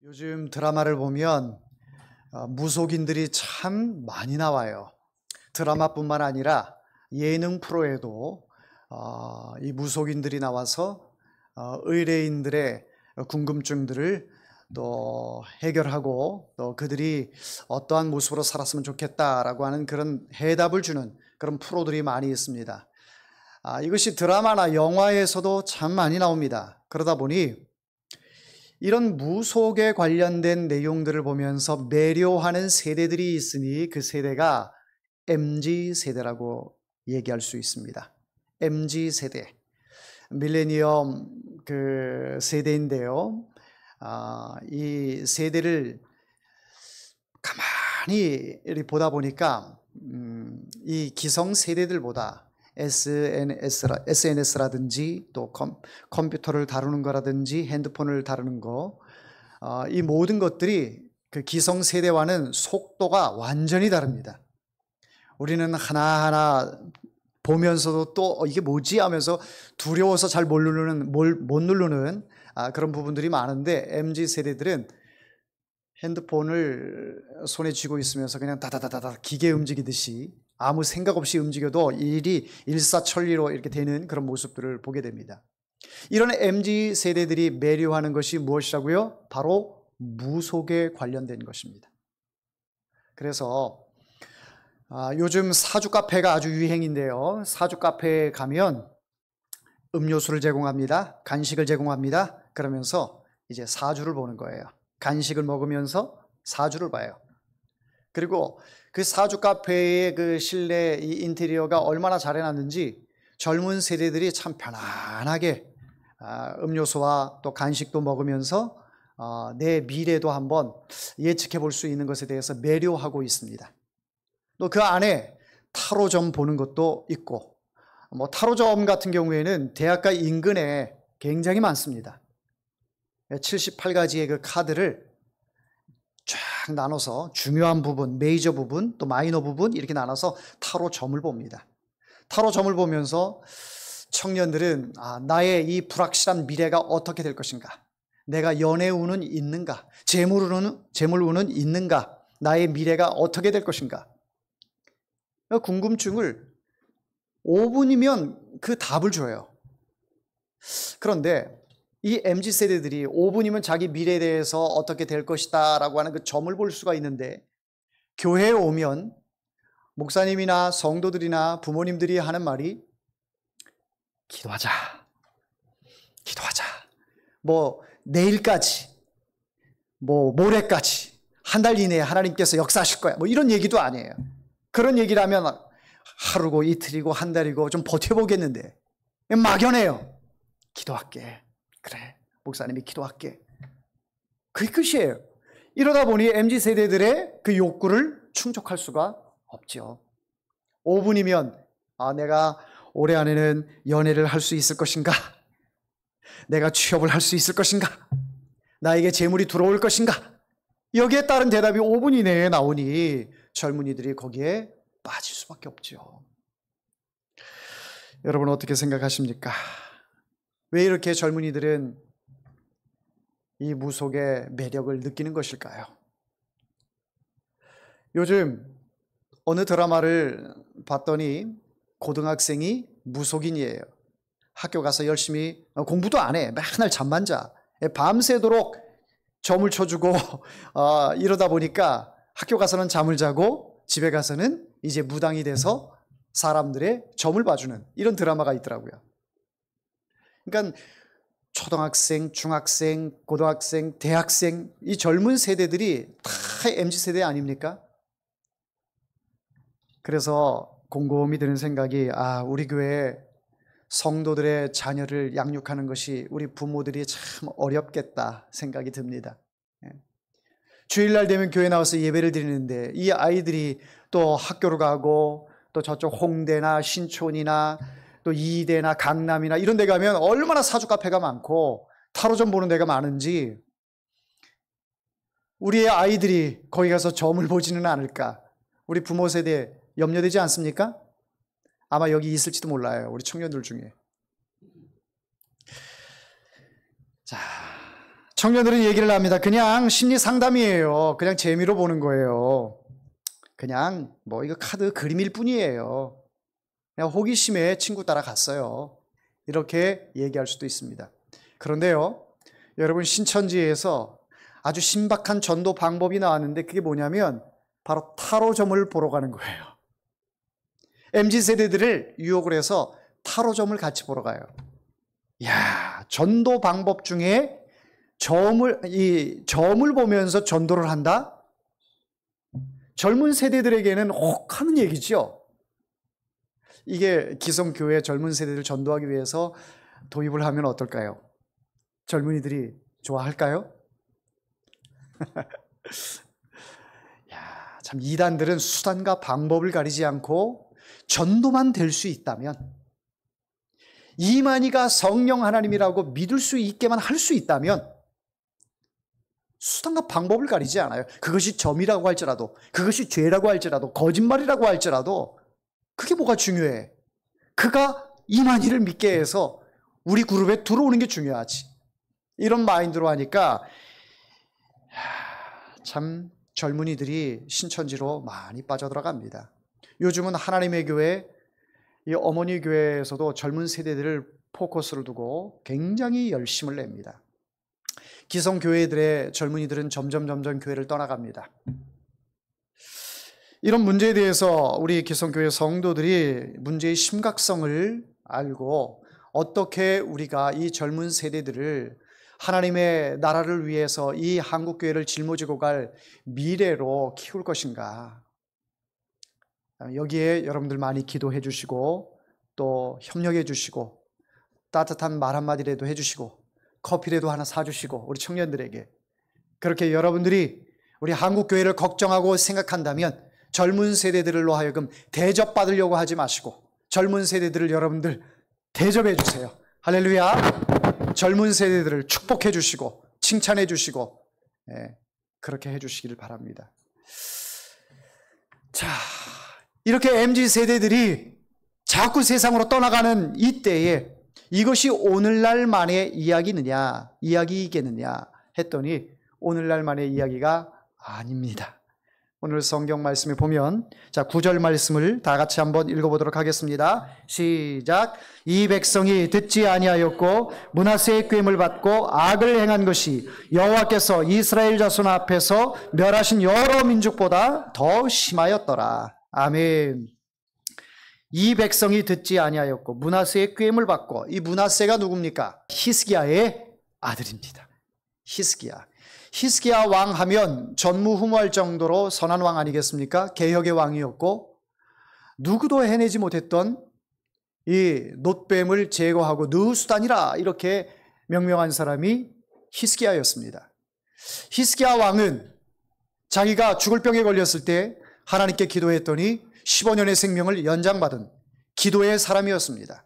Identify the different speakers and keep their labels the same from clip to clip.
Speaker 1: 요즘 드라마를 보면 무속인들이 참 많이 나와요. 드라마뿐만 아니라 예능 프로에도 이 무속인들이 나와서 의뢰인들의 궁금증들을 또 해결하고 또 그들이 어떠한 모습으로 살았으면 좋겠다라고 하는 그런 해답을 주는 그런 프로들이 많이 있습니다. 이것이 드라마나 영화에서도 참 많이 나옵니다. 그러다 보니 이런 무속에 관련된 내용들을 보면서 매료하는 세대들이 있으니 그 세대가 MZ세대라고 얘기할 수 있습니다. MZ세대, 밀레니엄 그 세대인데요. 이 세대를 가만히 보다 보니까 이 기성 세대들보다 SNS라든지 또 컴퓨터를 다루는 거라든지 핸드폰을 다루는 거, 이 모든 것들이 그 기성 세대와는 속도가 완전히 다릅니다. 우리는 하나하나 보면서도 또 이게 뭐지 하면서 두려워서 잘 못 누르는 그런 부분들이 많은데, MZ 세대들은 핸드폰을 손에 쥐고 있으면서 그냥 다다다다다 기계 움직이듯이 아무 생각 없이 움직여도 일이 일사천리로 이렇게 되는 그런 모습들을 보게 됩니다. 이런 MZ 세대들이 매료하는 것이 무엇이라고요? 바로 무속에 관련된 것입니다. 그래서 요즘 사주 카페가 아주 유행인데요. 사주 카페에 가면 음료수를 제공합니다. 간식을 제공합니다. 그러면서 이제 사주를 보는 거예요. 간식을 먹으면서 사주를 봐요. 그리고 그 사주 카페의 그 실내 이 인테리어가 얼마나 잘 해놨는지 젊은 세대들이 참 편안하게 음료수와 또 간식도 먹으면서 내 미래도 한번 예측해 볼 수 있는 것에 대해서 매료하고 있습니다. 또 그 안에 타로점 보는 것도 있고, 타로점 같은 경우에는 대학가 인근에 굉장히 많습니다. 78가지의 그 카드를 쫙 나눠서 중요한 부분, 메이저 부분, 또 마이너 부분 이렇게 나눠서 타로점을 봅니다. 타로점을 보면서 청년들은 나의 이 불확실한 미래가 어떻게 될 것인가, 내가 연애 운은 있는가, 재물 운은 있는가, 나의 미래가 어떻게 될 것인가, 궁금증을 5분이면 그 답을 줘요. 그런데 이 MZ세대들이 5분이면 자기 미래에 대해서 어떻게 될 것이다 라고 하는 그 점을 볼 수가 있는데, 교회에 오면 목사님이나 성도들이나 부모님들이 하는 말이 기도하자, 기도하자, 내일까지, 모레까지, 한 달 이내에 하나님께서 역사하실 거야, 이런 얘기도 아니에요. 그런 얘기를 하면 하루고 이틀이고 한 달이고 좀 버텨보겠는데 막연해요. 기도할게, 그래, 목사님이 기도할게, 그게 끝이에요. 이러다 보니 MZ세대들의 그 욕구를 충족할 수가 없죠. 5분이면 내가 올해 안에는 연애를 할 수 있을 것인가, 내가 취업을 할 수 있을 것인가, 나에게 재물이 들어올 것인가, 여기에 따른 대답이 5분 이내에 나오니 젊은이들이 거기에 빠질 수밖에 없죠. 여러분 어떻게 생각하십니까? 왜 이렇게 젊은이들은 이 무속의 매력을 느끼는 것일까요? 요즘 어느 드라마를 봤더니 고등학생이 무속인이에요. 학교 가서 열심히 공부도 안 해. 맨날 잠만 자. 밤새도록 점을 쳐주고 이러다 보니까 학교 가서는 잠을 자고 집에 가서는 이제 무당이 돼서 사람들의 점을 봐주는 이런 드라마가 있더라고요. 그러니까 초등학생, 중학생, 고등학생, 대학생, 이 젊은 세대들이 다 MZ세대 아닙니까? 그래서 곰곰이 드는 생각이, 우리 교회 성도들의 자녀를 양육하는 것이 우리 부모들이 참 어렵겠다 생각이 듭니다. 주일날 되면 교회 나와서 예배를 드리는데 이 아이들이 또 학교를 가고 또 저쪽 홍대나 신촌이나 또 이대나 강남이나 이런 데 가면 얼마나 사주 카페가 많고 타로점 보는 데가 많은지 우리의 아이들이 거기 가서 점을 보지는 않을까, 우리 부모 세대 염려되지 않습니까? 아마 여기 있을지도 몰라요, 우리 청년들 중에. 자, 청년들은 얘기를 합니다. 그냥 심리 상담이에요. 그냥 재미로 보는 거예요. 그냥 뭐 이거 카드 그림일 뿐이에요. 그냥 호기심에 친구 따라 갔어요. 이렇게 얘기할 수도 있습니다. 그런데요, 여러분, 신천지에서 아주 신박한 전도 방법이 나왔는데 그게 뭐냐면 바로 타로점을 보러 가는 거예요. MZ세대들을 유혹을 해서 타로점을 같이 보러 가요. 이야, 전도 방법 중에 점을 보면서 전도를 한다? 젊은 세대들에게는 혹하는 얘기죠. 이게 기성교회 젊은 세대들 전도하기 위해서 도입을 하면 어떨까요? 젊은이들이 좋아할까요? 야, 참 이단들은 수단과 방법을 가리지 않고 전도만 될 수 있다면, 이만희가 성령 하나님이라고 믿을 수 있게만 할 수 있다면 수단과 방법을 가리지 않아요. 그것이 점이라고 할지라도, 그것이 죄라고 할지라도, 거짓말이라고 할지라도 그게 뭐가 중요해? 그가 이만희를 믿게 해서 우리 그룹에 들어오는 게 중요하지. 이런 마인드로 하니까 참 젊은이들이 신천지로 많이 빠져들어갑니다. 요즘은 하나님의 교회, 이 어머니 교회에서도 젊은 세대들을 포커스를 두고 굉장히 열심을 냅니다. 기성교회들의 젊은이들은 점점 교회를 떠나갑니다. 이런 문제에 대해서 우리 기성교회 성도들이 문제의 심각성을 알고 어떻게 우리가 이 젊은 세대들을 하나님의 나라를 위해서 이 한국교회를 짊어지고 갈 미래로 키울 것인가. 여기에 여러분들 많이 기도해 주시고 또 협력해 주시고 따뜻한 말 한마디라도 해 주시고 커피라도 하나 사주시고 우리 청년들에게 그렇게 여러분들이 우리 한국교회를 걱정하고 생각한다면 젊은 세대들로 하여금 대접받으려고 하지 마시고 젊은 세대들을 여러분들 대접해 주세요. 할렐루야. 젊은 세대들을 축복해 주시고 칭찬해 주시고 그렇게 해 주시기를 바랍니다. 자, 이렇게 MZ세대들이 자꾸 세상으로 떠나가는 이때에 이것이 오늘날만의 이야기이겠느냐 했더니 오늘날만의 이야기가 아닙니다. 오늘 성경 말씀에 보면 9절 말씀을 다 같이 한번 읽어보도록 하겠습니다. 시작. 이 백성이 듣지 아니하였고 므낫세의 꾀임을 받고 악을 행한 것이 여호와께서 이스라엘 자손 앞에서 멸하신 여러 민족보다 더 심하였더라. 아멘. 이 백성이 듣지 아니하였고 므낫세의 꾀임을 받고, 이 므낫세가 누굽니까? 히스기야의 아들입니다. 히스기야 왕 하면 전무후무할 정도로 선한 왕 아니겠습니까? 개혁의 왕이었고 누구도 해내지 못했던 이 놋뱀을 제거하고 느수단이라 이렇게 명명한 사람이 히스기야였습니다. 히스기야 왕은 자기가 죽을 병에 걸렸을 때 하나님께 기도했더니 15년의 생명을 연장받은 기도의 사람이었습니다.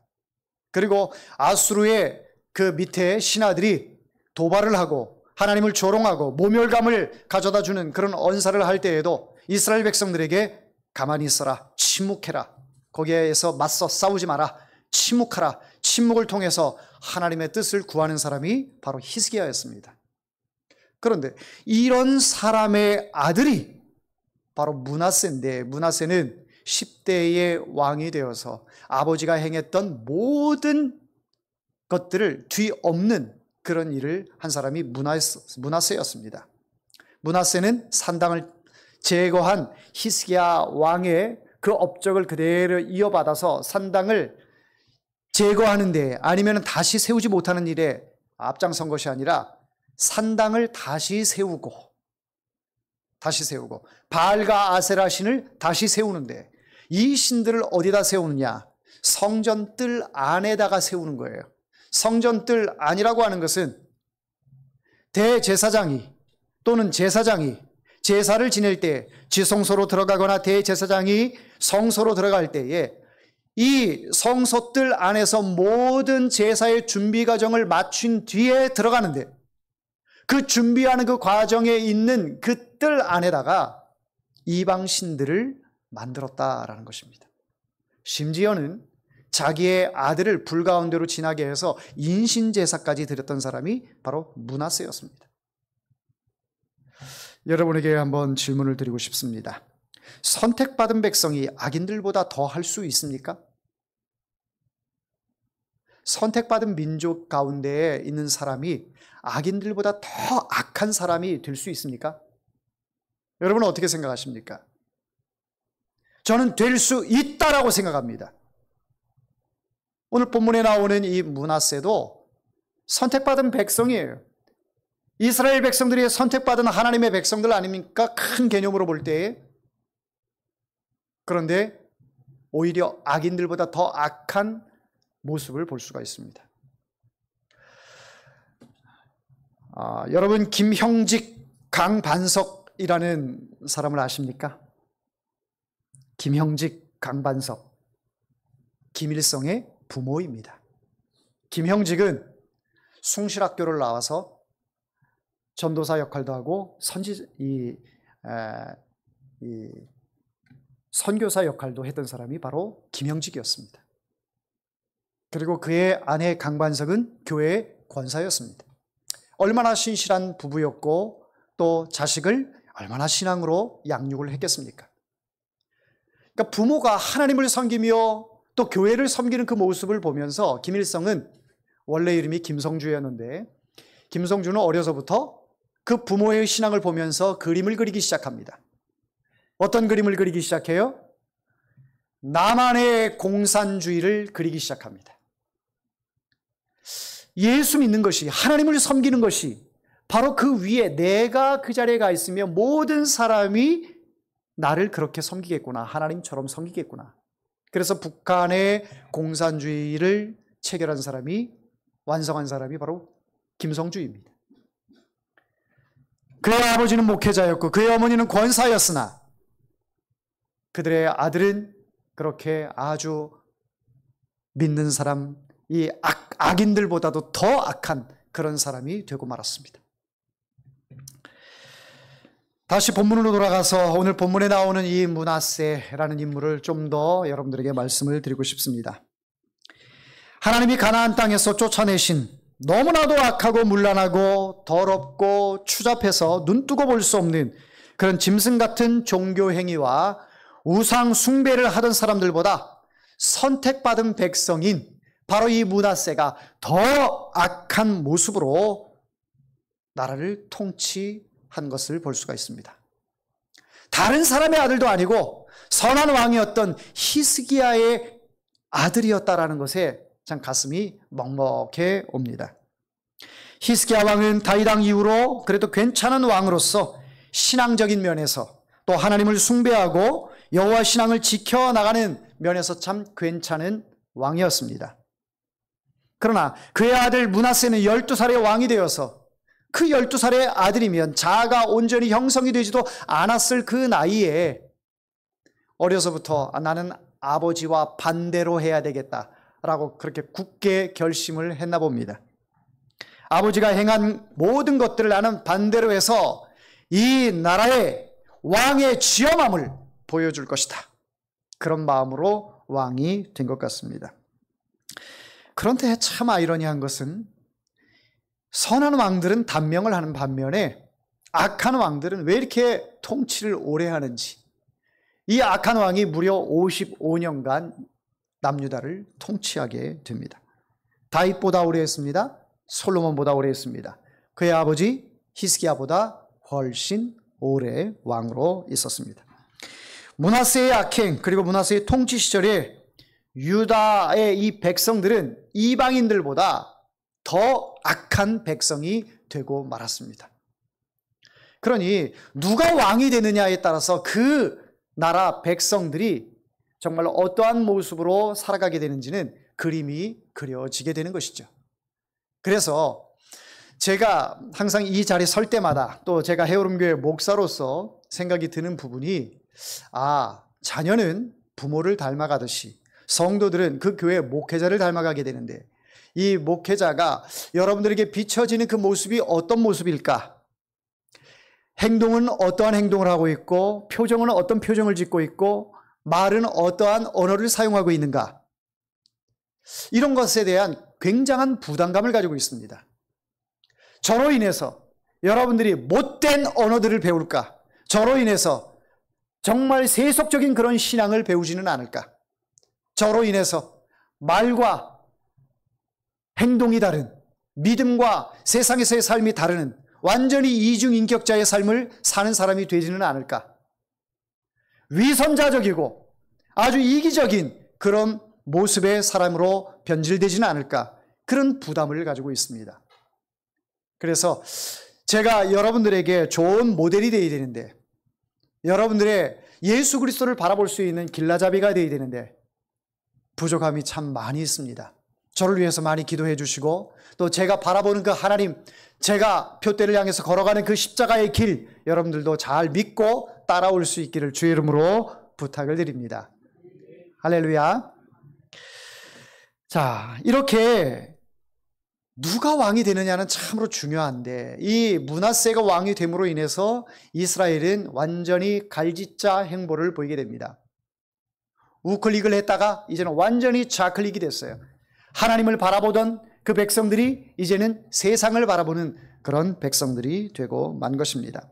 Speaker 1: 그리고 아수르의 그 밑에 신하들이 도발을 하고 하나님을 조롱하고 모멸감을 가져다 주는 그런 언사를 할 때에도 이스라엘 백성들에게 가만히 있어라, 침묵해라, 거기에서 맞서 싸우지 마라, 침묵하라, 침묵을 통해서 하나님의 뜻을 구하는 사람이 바로 히스기야였습니다. 그런데 이런 사람의 아들이 바로 므낫세인데, 므낫세는 10대의 왕이 되어서 아버지가 행했던 모든 것들을 뒤엎는 그런 일을 한 사람이 므낫세였습니다. 므낫세는 산당을 제거한 히스기야 왕의 그 업적을 그대로 이어받아서 산당을 제거하는데, 아니면 다시 세우지 못하는 일에 앞장선 것이 아니라 산당을 다시 세우고 바알과 아세라 신을 다시 세우는데, 이 신들을 어디다 세우느냐? 성전 뜰 안에다가 세우는 거예요. 성전 뜰 안이라고 하는 것은 대제사장이 또는 제사장이 제사를 지낼 때 지성소로 들어가거나 대제사장이 성소로 들어갈 때에 이 성소 뜰 안에서 모든 제사의 준비 과정을 마친 뒤에 들어가는데, 그 준비하는 그 과정에 있는 그 뜰 안에다가 이방 신들을 만들었다라는 것입니다. 심지어는 자기의 아들을 불 가운데로 지나게 해서 인신제사까지 드렸던 사람이 바로 므낫세였습니다. 여러분에게 한번 질문을 드리고 싶습니다. 선택받은 백성이 악인들보다 더 할 수 있습니까? 선택받은 민족 가운데에 있는 사람이 악인들보다 더 악한 사람이 될 수 있습니까? 여러분은 어떻게 생각하십니까? 저는 될 수 있다라고 생각합니다. 오늘 본문에 나오는 이 므낫세도 선택받은 백성이에요. 이스라엘 백성들이 선택받은 하나님의 백성들 아닙니까? 큰 개념으로 볼 때에. 그런데 오히려 악인들보다 더 악한 모습을 볼 수가 있습니다. 여러분 김형직, 강반석이라는 사람을 아십니까? 김형직, 강반석, 김일성의 부모입니다. 김형직은 숭실학교를 나와서 전도사 역할도 하고 선교사 역할도 했던 사람이 바로 김형직이었습니다. 그리고 그의 아내 강반석은 교회의 권사였습니다. 얼마나 신실한 부부였고 또 자식을 얼마나 신앙으로 양육을 했겠습니까? 그러니까 부모가 하나님을 섬기며 또 교회를 섬기는 그 모습을 보면서 김일성은 원래 이름이 김성주였는데 김성주는 어려서부터 그 부모의 신앙을 보면서 그림을 그리기 시작합니다. 어떤 그림을 그리기 시작해요? 나만의 공산주의를 그리기 시작합니다. 예수 믿는 것이, 하나님을 섬기는 것이 바로 그 위에 내가 그 자리에 가 있으면 모든 사람이 나를 그렇게 섬기겠구나, 하나님처럼 섬기겠구나. 그래서 북한의 공산주의를 체결한 사람이, 완성한 사람이 바로 김성주입니다. 그의 아버지는 목회자였고 그의 어머니는 권사였으나 그들의 아들은 그렇게 아주 믿는 사람, 이 악인들보다도 더 악한 그런 사람이 되고 말았습니다. 다시 본문으로 돌아가서 오늘 본문에 나오는 이 므낫세라는 인물을 좀 더 여러분들에게 말씀을 드리고 싶습니다. 하나님이 가나안 땅에서 쫓아내신 너무나도 악하고 문란하고 더럽고 추잡해서 눈뜨고 볼 수 없는 그런 짐승 같은 종교 행위와 우상 숭배를 하던 사람들보다 선택받은 백성인 바로 이 므낫세가 더 악한 모습으로 나라를 통치한 것을 볼 수가 있습니다. 다른 사람의 아들도 아니고 선한 왕이었던 히스기야의 아들이었다라는 것에 참 가슴이 먹먹해 옵니다. 히스기야 왕은 다윗 왕 이후로 그래도 괜찮은 왕으로서 신앙적인 면에서 또 하나님을 숭배하고 여호와 신앙을 지켜나가는 면에서 참 괜찮은 왕이었습니다. 그러나 그의 아들 므낫세는 12살의 왕이 되어서 그 12살의 아들이면 자아가 온전히 형성이 되지도 않았을 그 나이에 어려서부터 나는 아버지와 반대로 해야 되겠다라고 그렇게 굳게 결심을 했나 봅니다. 아버지가 행한 모든 것들을 나는 반대로 해서 이 나라의 왕의 지엄함을 보여줄 것이다. 그런 마음으로 왕이 된 것 같습니다. 그런데 참 아이러니한 것은 선한 왕들은 단명을 하는 반면에 악한 왕들은 왜 이렇게 통치를 오래 하는지. 이 악한 왕이 무려 55년간 남유다를 통치하게 됩니다. 다윗보다 오래 했습니다. 솔로몬보다 오래 했습니다. 그의 아버지 히스기야보다 훨씬 오래 왕으로 있었습니다. 므낫세의 악행 그리고 므낫세의 통치 시절에 유다의 이 백성들은 이방인들보다 더 악한 백성이 되고 말았습니다. 그러니 누가 왕이 되느냐에 따라서 그 나라 백성들이 정말 어떠한 모습으로 살아가게 되는지는 그림이 그려지게 되는 것이죠. 그래서 제가 항상 이 자리에 설 때마다 또 제가 해오름교회 목사로서 생각이 드는 부분이 자녀는 부모를 닮아가듯이 성도들은 그 교회 목회자를 닮아가게 되는데 이 목회자가 여러분들에게 비춰지는 그 모습이 어떤 모습일까? 행동은 어떠한 행동을 하고 있고 표정은 어떤 표정을 짓고 있고 말은 어떠한 언어를 사용하고 있는가? 이런 것에 대한 굉장한 부담감을 가지고 있습니다. 저로 인해서 여러분들이 못된 언어들을 배울까? 저로 인해서 정말 세속적인 그런 신앙을 배우지는 않을까? 저로 인해서 말과 행동이 다른, 믿음과 세상에서의 삶이 다른 완전히 이중인격자의 삶을 사는 사람이 되지는 않을까? 위선자적이고 아주 이기적인 그런 모습의 사람으로 변질되지는 않을까? 그런 부담을 가지고 있습니다. 그래서 제가 여러분들에게 좋은 모델이 되어야 되는데, 여러분들의 예수 그리스도를 바라볼 수 있는 길라잡이가 되어야 되는데 부족함이 참 많이 있습니다. 저를 위해서 많이 기도해 주시고, 또 제가 바라보는 그 하나님, 제가 표대를 향해서 걸어가는 그 십자가의 길, 여러분들도 잘 믿고 따라올 수 있기를 주의 이름으로 부탁을 드립니다. 할렐루야. 자, 이렇게 누가 왕이 되느냐는 참으로 중요한데, 이 므낫세가 왕이 됨으로 인해서 이스라엘은 완전히 갈짓자 행보를 보이게 됩니다. 우클릭을 했다가 이제는 완전히 좌클릭이 됐어요. 하나님을 바라보던 그 백성들이 이제는 세상을 바라보는 그런 백성들이 되고 만 것입니다.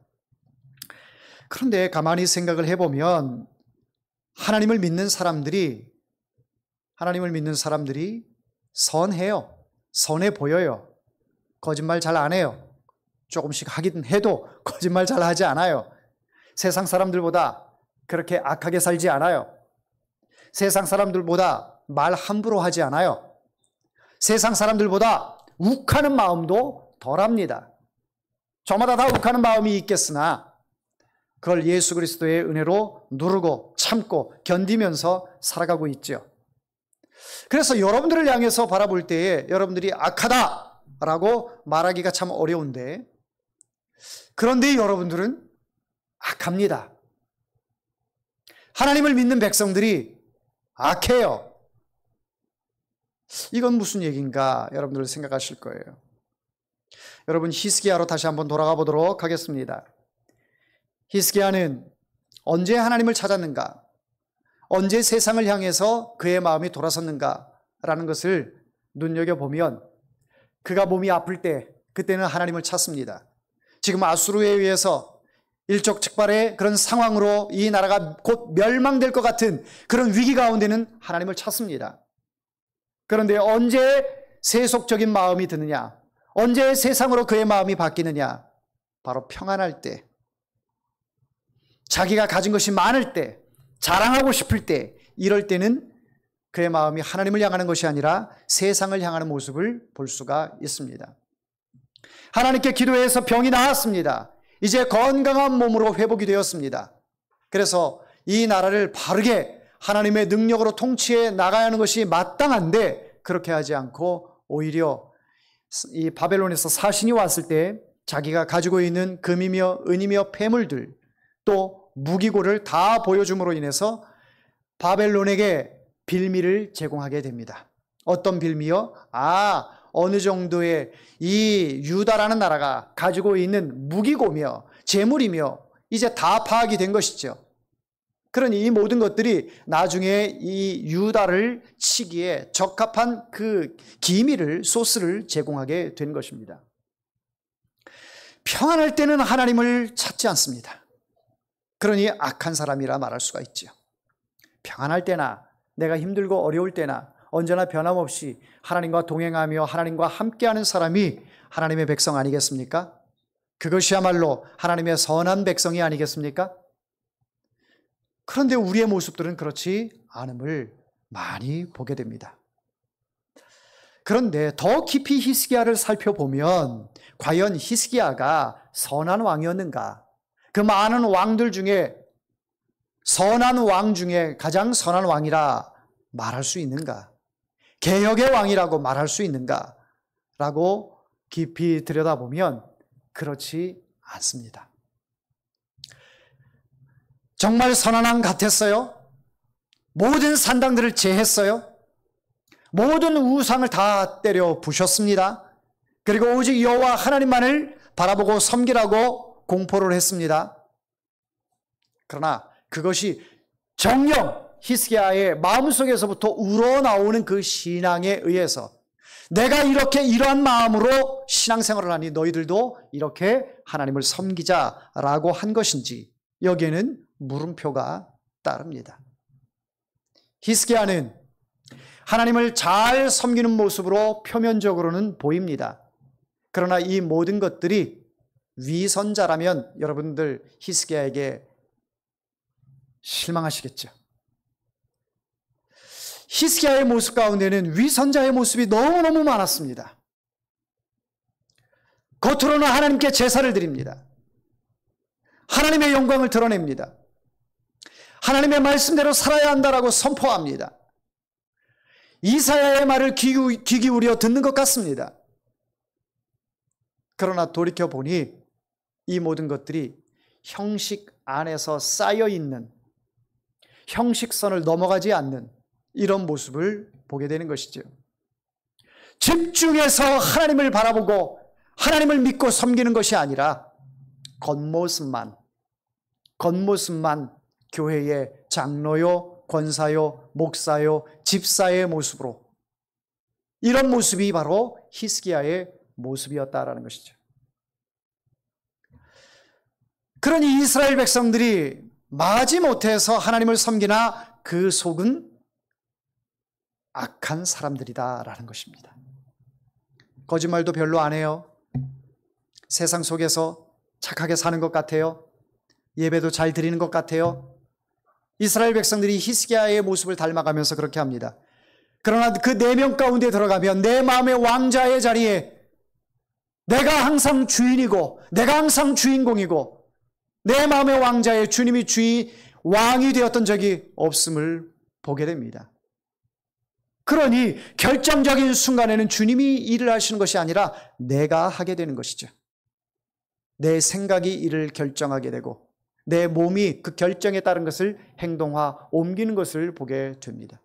Speaker 1: 그런데 가만히 생각을 해보면 하나님을 믿는 사람들이 선해요. 선해 보여요. 거짓말 잘 안 해요. 조금씩 하긴 해도 거짓말 잘 하지 않아요. 세상 사람들보다 그렇게 악하게 살지 않아요. 세상 사람들보다 말 함부로 하지 않아요. 세상 사람들보다 욱하는 마음도 덜합니다. 저마다 다 욱하는 마음이 있겠으나 그걸 예수 그리스도의 은혜로 누르고 참고 견디면서 살아가고 있죠. 그래서 여러분들을 향해서 바라볼 때에 여러분들이 악하다라고 말하기가 참 어려운데, 그런데 여러분들은 악합니다. 하나님을 믿는 백성들이 악해요. 이건 무슨 얘기인가 여러분들 생각하실 거예요. 여러분, 히스기야로 다시 한번 돌아가 보도록 하겠습니다. 히스기야는 언제 하나님을 찾았는가? 언제 세상을 향해서 그의 마음이 돌아섰는가라는 것을 눈여겨보면, 그가 몸이 아플 때 그때는 하나님을 찾습니다. 지금 아수르에 의해서 일촉즉발의 그런 상황으로 이 나라가 곧 멸망될 것 같은 그런 위기 가운데는 하나님을 찾습니다. 그런데 언제 세속적인 마음이 드느냐? 언제 세상으로 그의 마음이 바뀌느냐? 바로 평안할 때, 자기가 가진 것이 많을 때, 자랑하고 싶을 때, 이럴 때는 그의 마음이 하나님을 향하는 것이 아니라 세상을 향하는 모습을 볼 수가 있습니다. 하나님께 기도해서 병이 나았습니다. 이제 건강한 몸으로 회복이 되었습니다. 그래서 이 나라를 바르게 하나님의 능력으로 통치해 나가야 하는 것이 마땅한데, 그렇게 하지 않고 오히려 이 바벨론에서 사신이 왔을 때 자기가 가지고 있는 금이며 은이며 폐물들, 또 무기고를 다 보여줌으로 인해서 바벨론에게 빌미를 제공하게 됩니다. 어떤 빌미요? 어느 정도의 이 유다라는 나라가 가지고 있는 무기고며 재물이며 이제 다 파악이 된 것이죠. 그러니 이 모든 것들이 나중에 이 유다를 치기에 적합한 그 기미를, 소스를 제공하게 된 것입니다. 평안할 때는 하나님을 찾지 않습니다. 그러니 악한 사람이라 말할 수가 있죠. 평안할 때나 내가 힘들고 어려울 때나 언제나 변함없이 하나님과 동행하며 하나님과 함께하는 사람이 하나님의 백성 아니겠습니까? 그것이야말로 하나님의 선한 백성이 아니겠습니까? 그런데 우리의 모습들은 그렇지 않음을 많이 보게 됩니다. 그런데 더 깊이 히스기야를 살펴보면 과연 히스기야가 선한 왕이었는가? 그 많은 왕들 중에 선한 왕 중에 가장 선한 왕이라 말할 수 있는가? 개혁의 왕이라고 말할 수 있는가? 라고 깊이 들여다보면 그렇지 않습니다. 정말 선한 왕 같았어요? 모든 산당들을 제했어요? 모든 우상을 다 때려 부셨습니다. 그리고 오직 여호와 하나님만을 바라보고 섬기라고 공포를 했습니다. 그러나 그것이 정녕 히스기야의 마음속에서부터 우러나오는 그 신앙에 의해서 내가 이렇게 이러한 마음으로 신앙생활을 하니 너희들도 이렇게 하나님을 섬기자라고 한 것인지 여기에는 물음표가 따릅니다. 히스기야는 하나님을 잘 섬기는 모습으로 표면적으로는 보입니다. 그러나 이 모든 것들이 위선자라면 여러분들 히스기야에게 실망하시겠죠. 히스기야의 모습 가운데는 위선자의 모습이 너무너무 많았습니다. 겉으로는 하나님께 제사를 드립니다. 하나님의 영광을 드러냅니다. 하나님의 말씀대로 살아야 한다라고 선포합니다. 이사야의 말을 귀 기울여 듣는 것 같습니다. 그러나 돌이켜보니 이 모든 것들이 형식 안에서 쌓여있는, 형식선을 넘어가지 않는 이런 모습을 보게 되는 것이죠. 집중해서 하나님을 바라보고 하나님을 믿고 섬기는 것이 아니라 겉모습만 교회의 장로요, 권사요, 목사요, 집사의 모습으로, 이런 모습이 바로 히스기야의 모습이었다라는 것이죠. 그러니 이스라엘 백성들이 마지못해서 하나님을 섬기나 그 속은 악한 사람들이다라는 것입니다. 거짓말도 별로 안 해요. 세상 속에서 착하게 사는 것 같아요. 예배도 잘 드리는 것 같아요. 이스라엘 백성들이 히스기야의 모습을 닮아가면서 그렇게 합니다. 그러나 그 4명 가운데 들어가면 내 마음의 왕자의 자리에 내가 항상 주인이고 내가 항상 주인공이고 내 마음의 왕자의 주님이 왕이 되었던 적이 없음을 보게 됩니다. 그러니 결정적인 순간에는 주님이 일을 하시는 것이 아니라 내가 하게 되는 것이죠. 내 생각이 이를 결정하게 되고 내 몸이 그 결정에 따른 것을 행동화, 옮기는 것을 보게 됩니다.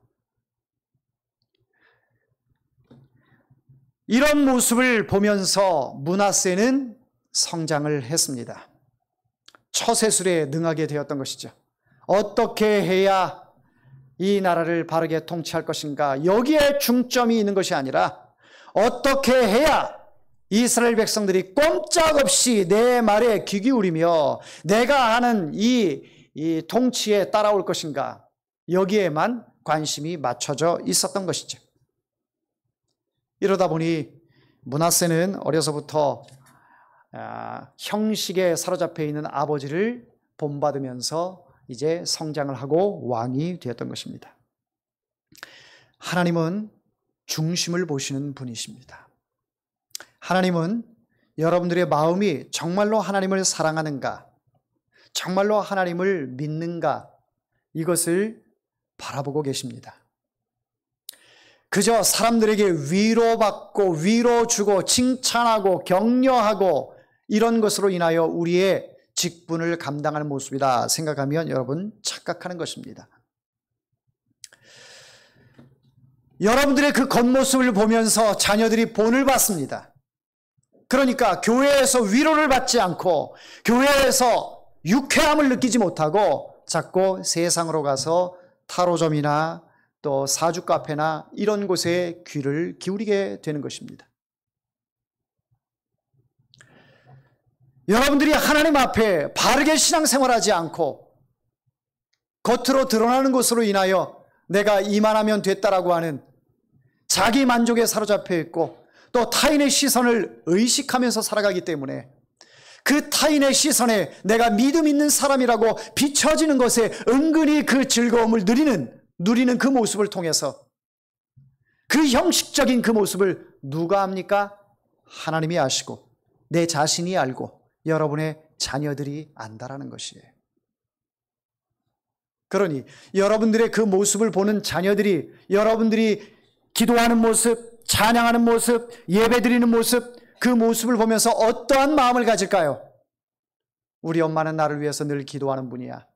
Speaker 1: 이런 모습을 보면서 므낫세는 성장을 했습니다. 처세술에 능하게 되었던 것이죠. 어떻게 해야 이 나라를 바르게 통치할 것인가, 여기에 중점이 있는 것이 아니라 어떻게 해야 이스라엘 백성들이 꼼짝없이 내 말에 귀 기울이며 내가 하는 이 통치에 따라올 것인가, 여기에만 관심이 맞춰져 있었던 것이죠. 이러다 보니 므낫세는 어려서부터 형식에 사로잡혀 있는 아버지를 본받으면서 이제 성장을 하고 왕이 되었던 것입니다. 하나님은 중심을 보시는 분이십니다. 하나님은 여러분들의 마음이 정말로 하나님을 사랑하는가, 정말로 하나님을 믿는가, 이것을 바라보고 계십니다. 그저 사람들에게 위로받고 위로주고 칭찬하고 격려하고 이런 것으로 인하여 우리의 직분을 감당하는 모습이다 생각하면 여러분 착각하는 것입니다. 여러분들의 그 겉모습을 보면서 자녀들이 본을 받습니다. 그러니까 교회에서 위로를 받지 않고 교회에서 유쾌함을 느끼지 못하고 자꾸 세상으로 가서 타로점이나 또 사주 카페나 이런 곳에 귀를 기울이게 되는 것입니다. 여러분들이 하나님 앞에 바르게 신앙생활하지 않고 겉으로 드러나는 것으로 인하여 내가 이만하면 됐다라고 하는 자기 만족에 사로잡혀 있고 또 타인의 시선을 의식하면서 살아가기 때문에 그 타인의 시선에 내가 믿음 있는 사람이라고 비춰지는 것에 은근히 그 즐거움을 누리는 그 모습을 통해서 그 형식적인 그 모습을 누가 합니까? 하나님이 아시고 내 자신이 알고 여러분의 자녀들이 안다라는 것이에요. 그러니 여러분들의 그 모습을 보는 자녀들이 여러분들이 기도하는 모습, 찬양하는 모습, 예배드리는 모습, 그 모습을 보면서 어떠한 마음을 가질까요? 우리 엄마는 나를 위해서 늘 기도하는 분이야.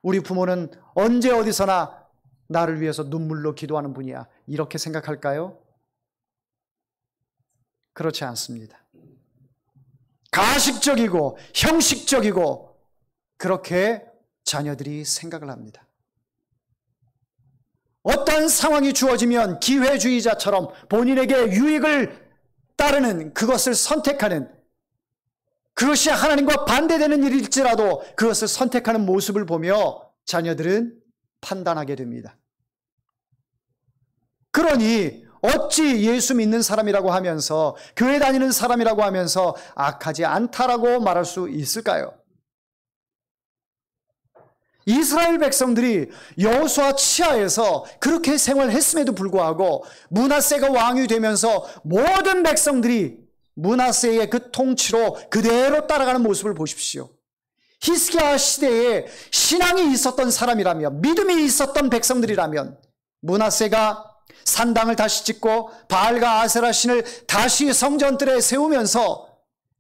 Speaker 1: 우리 부모는 언제 어디서나 나를 위해서 눈물로 기도하는 분이야. 이렇게 생각할까요? 그렇지 않습니다. 가식적이고 형식적이고 그렇게 자녀들이 생각을 합니다. 어떠한 상황이 주어지면 기회주의자처럼 본인에게 유익을 따르는 그것을 선택하는, 그것이 하나님과 반대되는 일일지라도 그것을 선택하는 모습을 보며 자녀들은 판단하게 됩니다. 그러니 어찌 예수 믿는 사람이라고 하면서, 교회 다니는 사람이라고 하면서 악하지 않다라고 말할 수 있을까요? 이스라엘 백성들이 여호수아 치하에서 그렇게 생활했음에도 불구하고 므낫세가 왕이 되면서 모든 백성들이 므낫세의 그 통치로 그대로 따라가는 모습을 보십시오. 히스기야 시대에 신앙이 있었던 사람이라면, 믿음이 있었던 백성들이라면 므낫세가 산당을 다시 짓고 바알과 아세라 신을 다시 성전들에 세우면서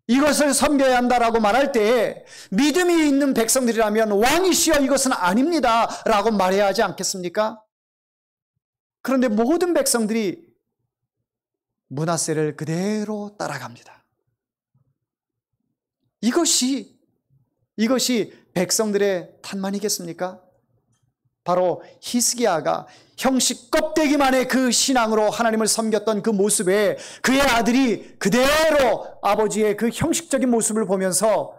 Speaker 1: 이것을 섬겨야 한다라고 말할 때에 믿음이 있는 백성들이라면 왕이시여 이것은 아닙니다 라고 말해야 하지 않겠습니까? 그런데 모든 백성들이 므낫세를 그대로 따라갑니다. 이것이 백성들의 탄만이겠습니까? 바로 히스기야가 형식 껍데기만의 그 신앙으로 하나님을 섬겼던 그 모습에 그의 아들이 그대로 아버지의 그 형식적인 모습을 보면서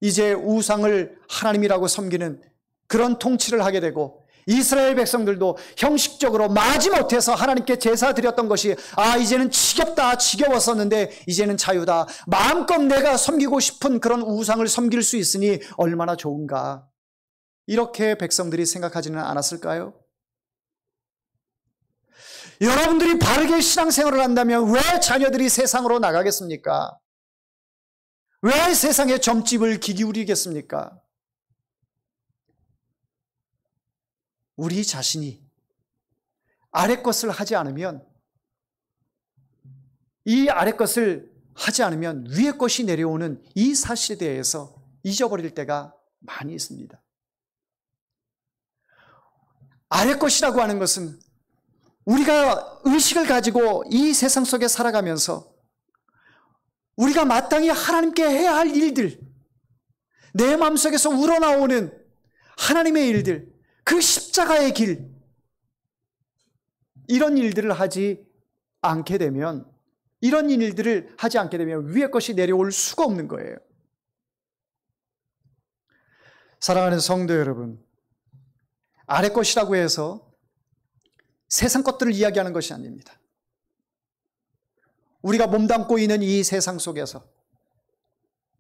Speaker 1: 이제 우상을 하나님이라고 섬기는 그런 통치를 하게 되고, 이스라엘 백성들도 형식적으로 마지못해서 하나님께 제사 드렸던 것이 이제는 지겨웠었는데 이제는 자유다, 마음껏 내가 섬기고 싶은 그런 우상을 섬길 수 있으니 얼마나 좋은가, 이렇게 백성들이 생각하지는 않았을까요? 여러분들이 바르게 신앙생활을 한다면 왜 자녀들이 세상으로 나가겠습니까? 왜 세상의 점집을 기울이겠습니까? 우리 자신이 아래 것을 하지 않으면, 이 아래 것을 하지 않으면 위에 것이 내려오는 이 사실에 대해서 잊어버릴 때가 많이 있습니다. 아래 것이라고 하는 것은 우리가 의식을 가지고 이 세상 속에 살아가면서 우리가 마땅히 하나님께 해야 할 일들, 내 마음속에서 우러나오는 하나님의 일들, 그 십자가의 길, 이런 일들을 하지 않게 되면 위에 것이 내려올 수가 없는 거예요. 사랑하는 성도 여러분, 아래 것이라고 해서 세상 것들을 이야기하는 것이 아닙니다. 우리가 몸담고 있는 이 세상 속에서,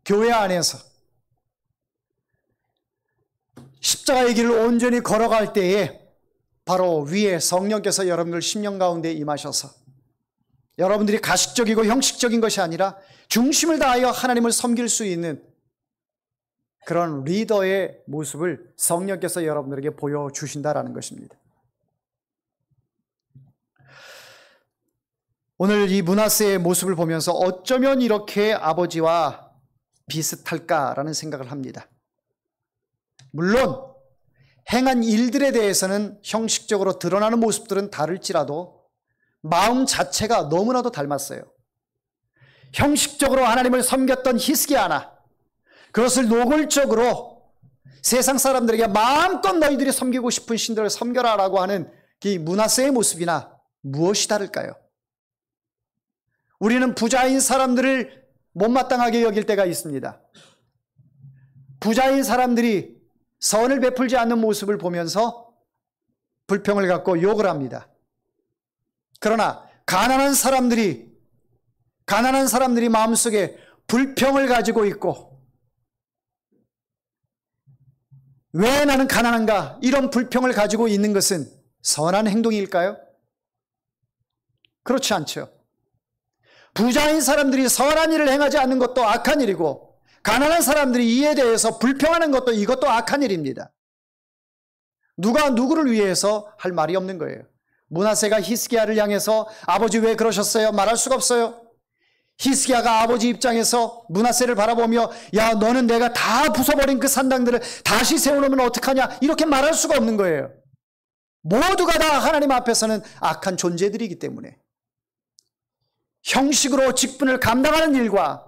Speaker 1: 교회 안에서 십자가의 길을 온전히 걸어갈 때에 바로 위에 성령께서 여러분들 심령 가운데 임하셔서 여러분들이 가식적이고 형식적인 것이 아니라 중심을 다하여 하나님을 섬길 수 있는 그런 리더의 모습을 성령께서 여러분들에게 보여주신다라는 것입니다. 오늘 이 므낫세의 모습을 보면서 어쩌면 이렇게 아버지와 비슷할까라는 생각을 합니다. 물론 행한 일들에 대해서는 형식적으로 드러나는 모습들은 다를지라도 마음 자체가 너무나도 닮았어요. 형식적으로 하나님을 섬겼던 히스기야나 그것을 노골적으로 세상 사람들에게 마음껏 너희들이 섬기고 싶은 신들을 섬겨라라고 하는 이 므낫세의 모습이나 무엇이 다를까요? 우리는 부자인 사람들을 못마땅하게 여길 때가 있습니다. 부자인 사람들이 선을 베풀지 않는 모습을 보면서 불평을 갖고 욕을 합니다. 그러나 가난한 사람들이 마음속에 불평을 가지고 있고, 왜 나는 가난한가? 이런 불평을 가지고 있는 것은 선한 행동일까요? 그렇지 않죠. 부자인 사람들이 선한 일을 행하지 않는 것도 악한 일이고, 가난한 사람들이 이에 대해서 불평하는 것도 이것도 악한 일입니다. 누가 누구를 위해서 할 말이 없는 거예요. 므낫세가 히스기야를 향해서 아버지 왜 그러셨어요? 말할 수가 없어요. 히스기야가 아버지 입장에서 므낫세를 바라보며 야 너는 내가 다 부숴버린 그 산당들을 다시 세워놓으면 어떡하냐 이렇게 말할 수가 없는 거예요. 모두가 다 하나님 앞에서는 악한 존재들이기 때문에 형식으로 직분을 감당하는 일과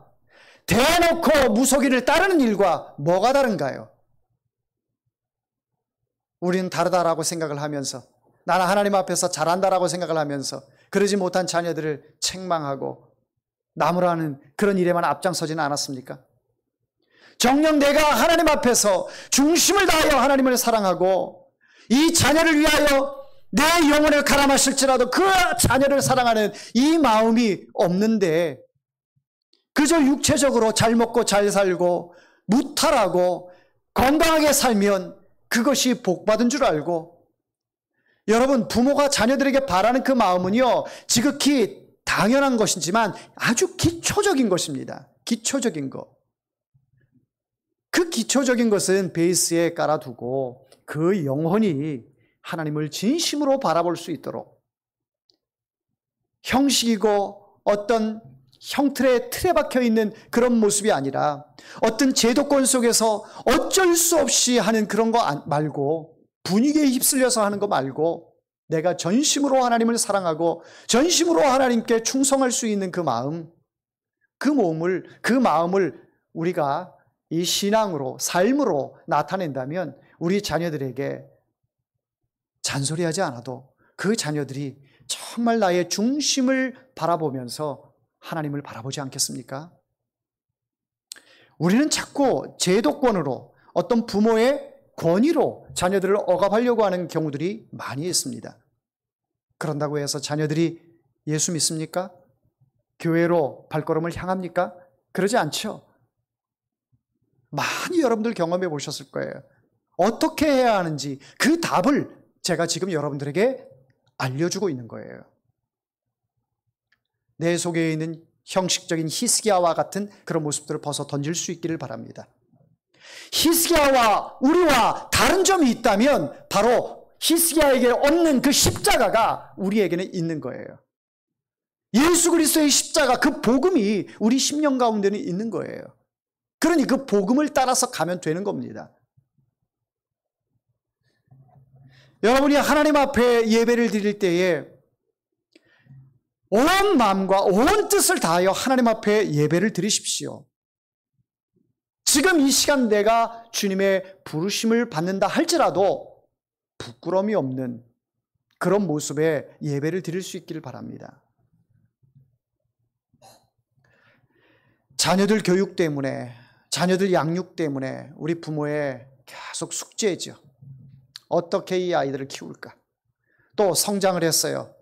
Speaker 1: 대놓고 무속인을 따르는 일과 뭐가 다른가요? 우리는 다르다라고 생각을 하면서 나는 하나님 앞에서 잘한다라고 생각을 하면서 그러지 못한 자녀들을 책망하고 나무라는 그런 일에만 앞장서지는 않았습니까? 정녕 내가 하나님 앞에서 중심을 다하여 하나님을 사랑하고 이 자녀를 위하여 내 영혼을 갈아 마실지라도 그 자녀를 사랑하는 이 마음이 없는데 그저 육체적으로 잘 먹고 잘 살고 무탈하고 건강하게 살면 그것이 복받은 줄 알고, 여러분 부모가 자녀들에게 바라는 그 마음은요 지극히 당연한 것이지만 아주 기초적인 것입니다. 기초적인 것. 그 기초적인 것은 베이스에 깔아두고 그 영혼이 하나님을 진심으로 바라볼 수 있도록 형식이고 어떤 틀에 박혀 있는 그런 모습이 아니라 어떤 제도권 속에서 어쩔 수 없이 하는 그런 거 말고, 분위기에 휩쓸려서 하는 거 말고 내가 전심으로 하나님을 사랑하고 전심으로 하나님께 충성할 수 있는 그 마음, 그 마음을 우리가 이 신앙으로, 삶으로 나타낸다면 우리 자녀들에게 잔소리하지 않아도 그 자녀들이 정말 나의 중심을 바라보면서 하나님을 바라보지 않겠습니까? 우리는 자꾸 제도권으로, 어떤 부모의 권위로 자녀들을 억압하려고 하는 경우들이 많이 있습니다. 그런다고 해서 자녀들이 예수 믿습니까? 교회로 발걸음을 향합니까? 그러지 않죠. 많이 여러분들 경험해 보셨을 거예요. 어떻게 해야 하는지 그 답을 제가 지금 여러분들에게 알려주고 있는 거예요. 내 속에 있는 형식적인 히스기야와 같은 그런 모습들을 벗어 던질 수 있기를 바랍니다. 히스기야와 우리와 다른 점이 있다면 바로 히스기야에게 없는 그 십자가가 우리에게는 있는 거예요. 예수 그리스도의 십자가, 그 복음이 우리 심령 가운데는 있는 거예요. 그러니 그 복음을 따라서 가면 되는 겁니다. 여러분이 하나님 앞에 예배를 드릴 때에 온 마음과 온 뜻을 다하여 하나님 앞에 예배를 드리십시오. 지금 이 시간 내가 주님의 부르심을 받는다 할지라도 부끄러움이 없는 그런 모습의 예배를 드릴 수 있기를 바랍니다. 자녀들 교육 때문에, 자녀들 양육 때문에 우리 부모의 계속 숙제죠. 어떻게 이 아이들을 키울까? 또 성장을 했어요.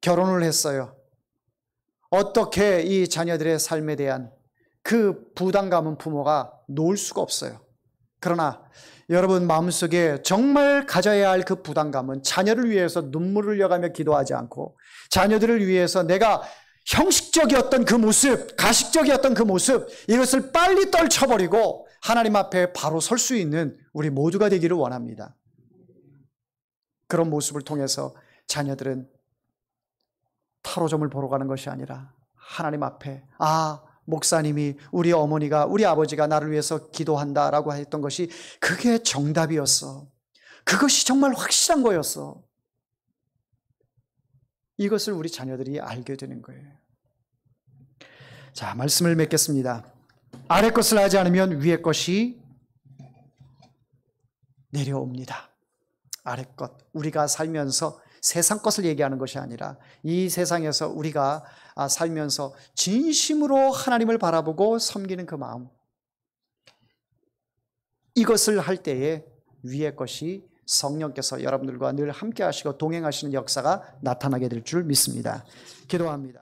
Speaker 1: 결혼을 했어요. 어떻게 이 자녀들의 삶에 대한 그 부담감은 부모가 놓을 수가 없어요. 그러나 여러분 마음속에 정말 가져야 할 그 부담감은 자녀를 위해서 눈물을 흘려가며 기도하지 않고 자녀들을 위해서 내가 형식적이었던 그 모습, 가식적이었던 그 모습, 이것을 빨리 떨쳐버리고 하나님 앞에 바로 설 수 있는 우리 모두가 되기를 원합니다. 그런 모습을 통해서 자녀들은 타로점을 보러 가는 것이 아니라 하나님 앞에, 목사님이, 우리 어머니가, 우리 아버지가 나를 위해서 기도한다라고 했던 것이 그게 정답이었어. 그것이 정말 확실한 거였어. 이것을 우리 자녀들이 알게 되는 거예요. 자, 말씀을 맺겠습니다. 아래 것을 하지 않으면 위의 것이 내려옵니다. 아래 것, 우리가 살면서 세상 것을 얘기하는 것이 아니라 이 세상에서 우리가 살면서 진심으로 하나님을 바라보고 섬기는 그 마음, 이것을 할 때에 위의 것이 성령께서 여러분들과 늘 함께 하시고 동행하시는 역사가 나타나게 될 줄 믿습니다. 기도합니다.